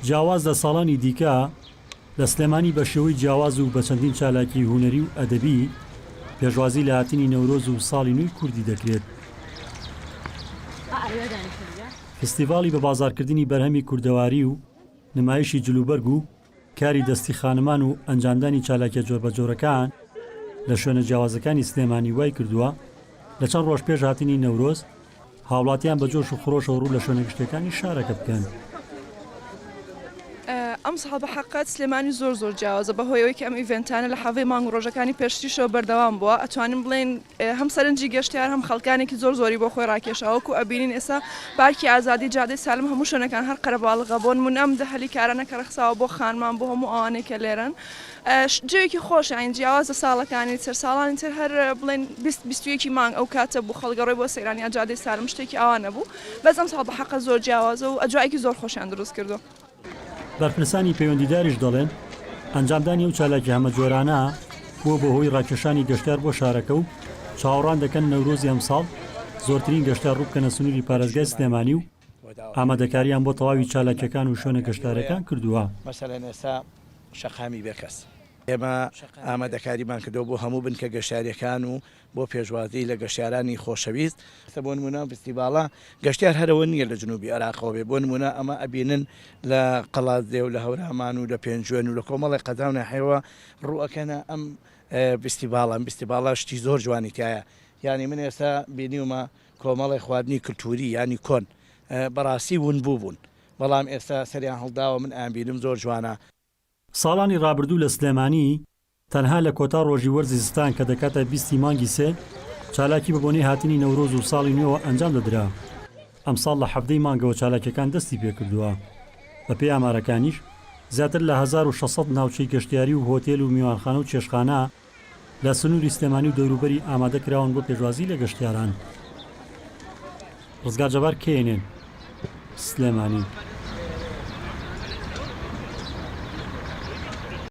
جیاواز لە ساڵانی دیکە لە سلێمانی بە شێوەی جیاواز و بە چەندین چالاکی هونەری و ئەدەبی پێشوازی لە هاتنی نەورۆز و ساڵی نوێی کوردی دەکرێت. فستیڤاڵی بە بازارکردنی بەرهەمی کوردەواری و نمایشی جلوبەرگ و کاری دەستی خانمان و ئەنجامدانی چالاکیە جۆربەجۆرەکان لە شوێنە جیاوازەکانی سلێمانی وای کردووە لە چەند ڕۆژ پێش هاتنی نەورۆز هاوڵاتیان بە جۆش و خڕۆشە ڕوو لە شوێنە گشتەکانی شارەکە بکەن. ئەم ساڵ بە حەقەت سلێمانی زۆر جیاوازە بەهۆیەوەی کە ئەم ئیڤنتانە لە حەڤەی مانگ و ڕۆژەکانی پێشتریشەوە بەردەوام بووە. ئەتوانین بڵێن هەم سەرنجی گەشتیار هەم خەڵکانێکی زۆری بۆ خۆی ڕاکێشاوەکو ئەبینین ئێستا پارکی ئازادی جادەی سالم هەموو شوێنەکان هەر قەرەباڵغە بۆن من ئەم دەهەلی کارانە کە ڕەخساوە بۆ خانمان بۆ هەموو ئەوانەی کە لێرن. جێوێکی خۆشە ئاین جیاوازە ساڵەکانی تر ساڵانی تر هەر بڵێن 21 مانگ ئەو کاتە بوو خەڵگەڕۆی بۆ سەیرانی جادەی سالم شتێکی ئەوانە بوو بەس ئەم ساڵ بە حەقە زۆر جیاوازە و ئەجوایەکی زۆر خۆشیان دروست کردو. بەرپرسانی پەیوەندیداریش دەڵێن ئەنجامدانی ئەو چالاکی هەمە جۆرانە بۆ بەهۆی ڕاکێشانی گەشتیار بۆ شارەکە و چاوەڕان دەکەن نەورۆزی ئەم ساڵ زۆرترین گەشتیار ڕوو بکەنە سنووری پارێزگای سلێمانی و ئامادەکاریان بۆ تەواوی چالاکیەکان و شوێنە گەشتارەکان کردووە. مەسەلەن ئێستا شەقامی بێکەس ئێمە ئامادەکاریمان کردەوە بۆ هەموو بنکە گەشتاریەکان و بۆ پێشوازی لە گەشتیارانی خۆشەویست. بۆ نمونە فستیڤاڵە گەشتیار هەرەوە نییە لە جنوبی عێراقەوە بێ. بۆ نمونە ئەمە ئەبینن لە قەڵاتدێ و لە هەورامان و لە پێنجوێن و لە کۆمەڵی قەداو ناحێوە ڕوئەکەنە ئەم فستیڤاڵە شتی زۆر جوانی تایە. یعنی من ئێستا بینیومە کۆمەڵی خواردنی کلتوری ینی کۆن بەڕاستی ون بوون بەڵام ئێستا سەریان هەڵداوە من ئەبینم زۆر جوانە. ساڵانی ڕابردوو لە سلێمانی تەنها لە کۆتا ڕۆژی وەرزی زستان کە دەکاتە 20 مانگی سێ چالاکی بەبوونی هاتنی نەورۆز و ساڵی نوێەوە ئەنجام دەدرا. ئەم ساڵ لە 17 مانگەوە چالاکیەکان دەستی پێکردووە. بە پێی ئامارەکانیش زیاتر لە 1600 ناوچەی گەشتیاری و هۆتێل و میوانخانە و چێشخانە لە سنووری سلێمانی و دەوروبەری ئامادە کراون بۆ پێشوازی لە گەشتیاران. ڕزگار جەبار کێنێن سلێمانی.